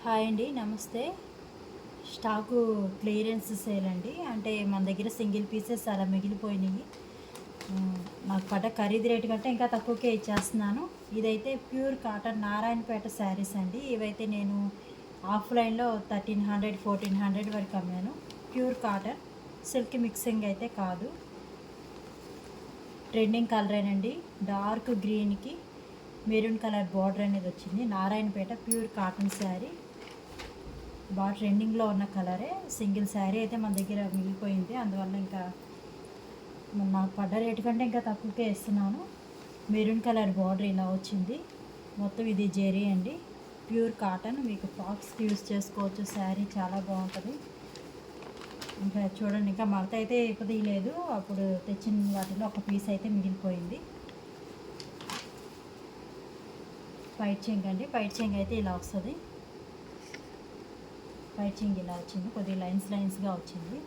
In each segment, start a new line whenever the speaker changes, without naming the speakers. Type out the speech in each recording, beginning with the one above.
Hi అండి, నమస్తే. Stock clearance sale అండి. అంటే మన దగ్గర సింగిల్ పీసెస్ అలా మిగిలిపోయినాయి. నాకు పడ్డ ఖరీదు రేటు కంటే ఇంకా తక్కువకే ఇచ్చేస్తున్నాను. ఇదైతే ప్యూర్ కాటన్ నారాయణపేట శారీస్ అండి. ఇవైతే నేను ఆఫ్లైన్లో 1300 1400 వరకు అమ్మాను. ప్యూర్ కాటన్, సిల్క్ మిక్సింగ్ అయితే కాదు. ట్రెండింగ్ కలరేనండి. డార్క్ గ్రీన్కి మెరూన్ కలర్ బార్డర్ అనేది వచ్చింది. నారాయణపేట ప్యూర్ కాటన్ శారీ, బాగా ట్రెండింగ్లో ఉన్న కలరే. సింగిల్ శారీ అయితే మన దగ్గర మిగిలిపోయింది, అందువల్ల ఇంకా నాకు పడ్డ రేటు కంటే ఇంకా తక్కువకే ఇస్తున్నాను. మెరూన్ కలర్ బార్డర్ ఇలా వచ్చింది. మొత్తం ఇది జెరీ అండి, ప్యూర్ కాటన్. మీకు ఫ్రాక్స్కి యూస్ చేసుకోవచ్చు. శారీ చాలా బాగుంటుంది. ఇంకా చూడండి, ఇంకా మడత అయితే ఎక్కువ లేదు. అప్పుడు తెచ్చిన వాటిలో ఒక పీస్ అయితే మిగిలిపోయింది. పైట్ చెంగ్ అండి. పైట్ చెంగ్ అయితే ఇలా వస్తుంది. పైట్ చెంగ్ ఇలా వచ్చింది, కొద్దిగా లైన్స్గా వచ్చింది.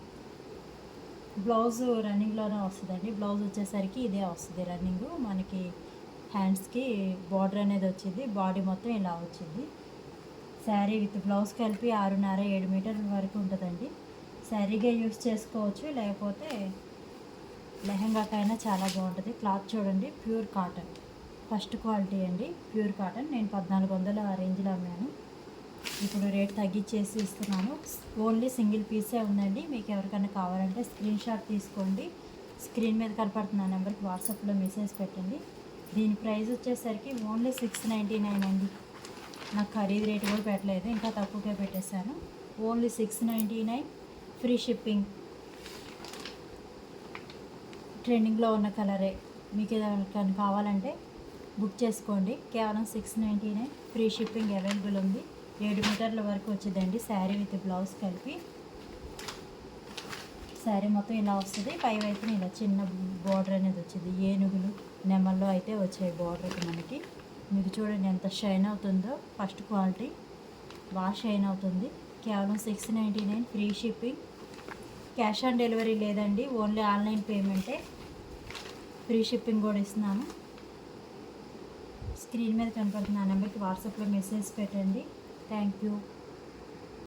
బ్లౌజ్ రన్నింగ్లోనే వస్తుందండి. బ్లౌజ్ వచ్చేసరికి ఇదే వస్తుంది రన్నింగ్. మనకి హ్యాండ్స్కి బార్డర్ అనేది వచ్చింది. బాడీ మొత్తం ఇలా వచ్చింది. శారీ విత్ బ్లౌజ్ కలిపి 6.5-7 మీటర్ల వరకు ఉంటుందండి. శారీగా యూస్ చేసుకోవచ్చు, లేకపోతే లెహంగాకైనా చాలా బాగుంటుంది. క్లాత్ చూడండి, ప్యూర్ కాటన్, ఫస్ట్ క్వాలిటీ అండి. Pure cotton. నేను 1400 ఆ రేంజ్లో అమ్మాను. ఇప్పుడు రేట్ తగ్గించేసి ఇస్తున్నాను. ఓన్లీ సింగిల్ పీసే ఉందండి. మీకు ఎవరికైనా కావాలంటే స్క్రీన్ షాట్ తీసుకోండి. స్క్రీన్ మీద కనపడుతున్న నెంబర్కి వాట్సాప్లో మెసేజ్ పెట్టండి. దీని ప్రైస్ వచ్చేసరికి ఓన్లీ 699 అండి. నాకు ఖరీదు రేటు కూడా పెట్టలేదు, ఇంకా తక్కువగా పెట్టేశాను. Only 699, free shipping. ట్రెండింగ్లో ఉన్న కలరే. మీకు ఏదైనా కావాలంటే బుక్ చేసుకోండి. కేవలం 699, ఫ్రీ షిప్పింగ్ అవైలబుల్ ఉంది. 7 మీటర్ల వరకు వచ్చిందండి శారీ విత్ బ్లౌజ్ కలిపి. శారీ మొత్తం ఇలా వస్తుంది. పై వైపున ఇలా చిన్న బార్డర్ అనేది వచ్చింది. ఏనుగులు నెమల్లో అయితే వచ్చాయి బార్డర్కి మనకి. మీకు చూడండి ఎంత షైన్ అవుతుందో. ఫస్ట్ క్వాలిటీ, బాగా షైన్ అవుతుంది. కేవలం 699, free shipping. Cash on delivery లేదండి, ఓన్లీ ఆన్లైన్ పేమెంటే. ఫ్రీ షిప్పింగ్ కూడా ఇస్తున్నాను. స్క్రీన్ మీద కనపడుతున్న నెంబర్కి వాట్సాప్లో మెసేజ్ పెట్టండి. Thank you.